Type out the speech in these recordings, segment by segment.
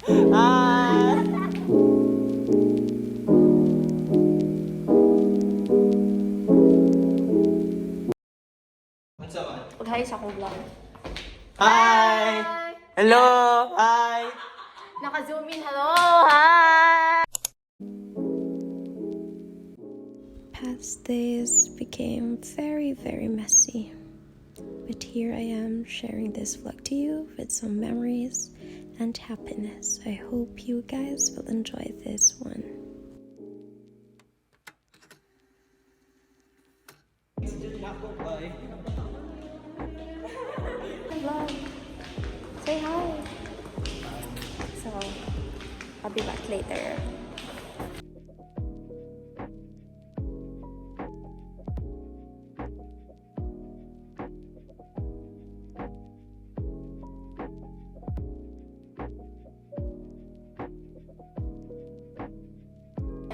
Hi! Hi sa akong vlog. Hi! Hello! Hi! Naka-zoom in. Hello! Hi! Past days became very, very messy. But here I am sharing this vlog to you with some memories and happiness. I hope you guys will enjoy this one. Vlog. Say hi. So, I'll be back later.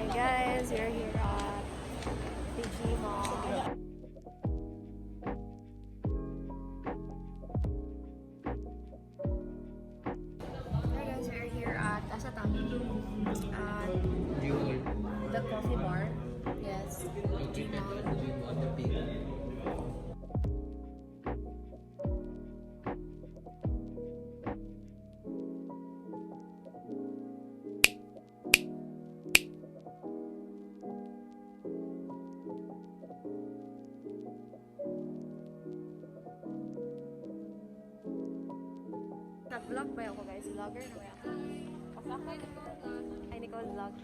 Hey guys, we're here at the Mall. Hi guys, we're here at Asatang. At the coffee bar. Yes. Nag-vlog ba ako guys? Vlogger na ba ako? Hi Nicole Vlog.